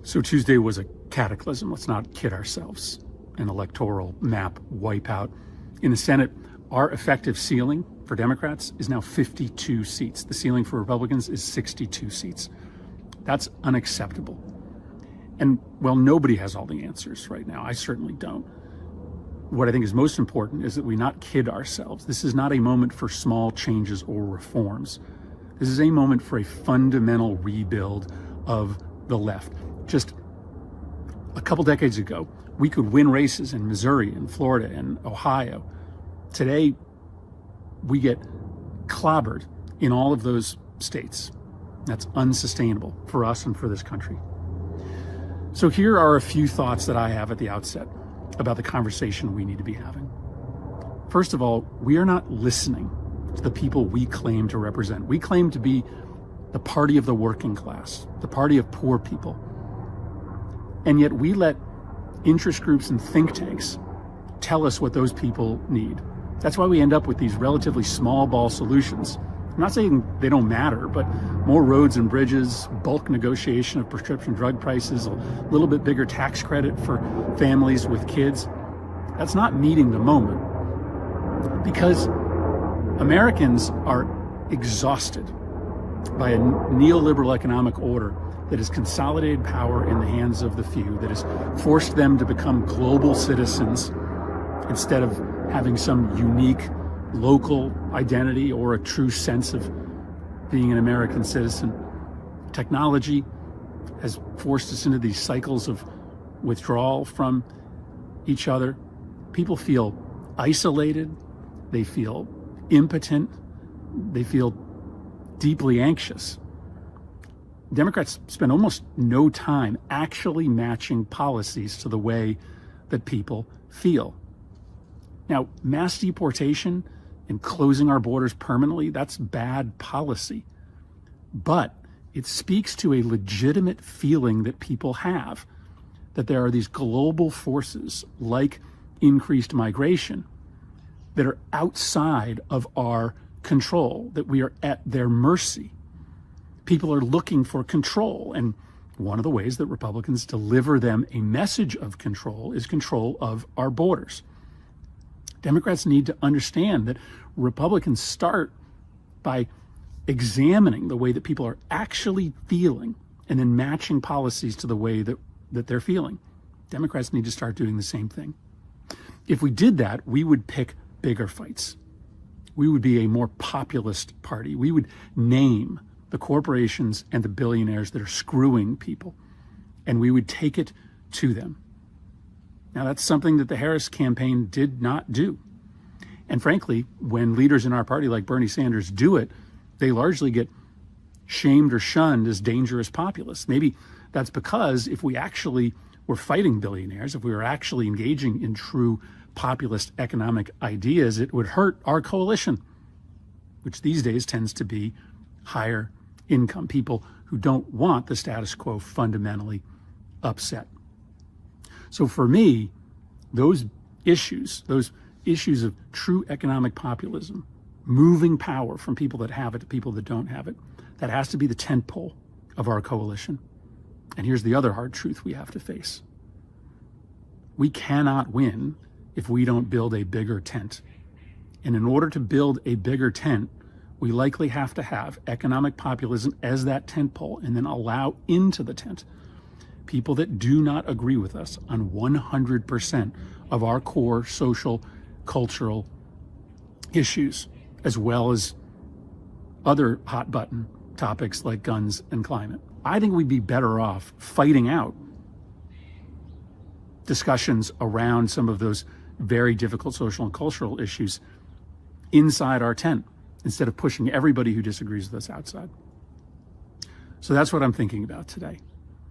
So Tuesday was a cataclysm. Let's not kid ourselves. An electoral map wipeout. In the Senate, our effective ceiling for Democrats is now 52 seats. The ceiling for Republicans is 62 seats. That's unacceptable. And well, nobody has all the answers right now. I certainly don't. What I think is most important is that we not kid ourselves. This is not a moment for small changes or reforms. This is a moment for a fundamental rebuild of the left. Just a couple decades ago, we could win races in Missouri and Florida and Ohio. Today, we get clobbered in all of those states. That's unsustainable for us and for this country. So here are a few thoughts that I have at the outset about the conversation we need to be having. First of all, we are not listening to the people we claim to represent. We claim to be the party of the working class, the party of poor people. And yet we let interest groups and think tanks tell us what those people need. That's why we end up with these relatively small ball solutions. I'm not saying they don't matter, but more roads and bridges, bulk negotiation of prescription drug prices, a little bit bigger tax credit for families with kids. That's not meeting the moment, because Americans are exhausted by a neoliberal economic order that has consolidated power in the hands of the few, that has forced them to become global citizens instead of having some unique local identity or a true sense of being an American citizen. Technology has forced us into these cycles of withdrawal from each other. People feel isolated, they feel impotent, they feel deeply anxious. Democrats spend almost no time actually matching policies to the way that people feel. Now, mass deportation and closing our borders permanently, that's bad policy. But it speaks to a legitimate feeling that people have, that there are these global forces like increased migration that are outside of our control, that we are at their mercy. People are looking for control, and one of the ways that Republicans deliver them a message of control is control of our borders. Democrats need to understand that Republicans start by examining the way that people are actually feeling and then matching policies to the way that they're feeling. Democrats need to start doing the same thing. If we did that, we would pick bigger fights. We would be a more populist party. We would name the corporations and the billionaires that are screwing people, and we would take it to them. Now, that's something that the Harris campaign did not do. And frankly, when leaders in our party like Bernie Sanders do it, they largely get shamed or shunned as dangerous populists. Maybe that's because if we actually were fighting billionaires, if we were actually engaging in true populist economic ideas, it would hurt our coalition, which these days tends to be higher income people who don't want the status quo fundamentally upset. So for me, those issues of true economic populism, moving power from people that have it to people that don't have it, that has to be the tentpole of our coalition. And here's the other hard truth we have to face. We cannot win if we don't build a bigger tent. And in order to build a bigger tent, we likely have to have economic populism as that tentpole, and then allow into the tent people that do not agree with us on 100% of our core social, cultural issues, as well as other hot button topics like guns and climate. I think we'd be better off fighting out discussions around some of those very difficult social and cultural issues inside our tent, instead of pushing everybody who disagrees with us outside. So that's what I'm thinking about today.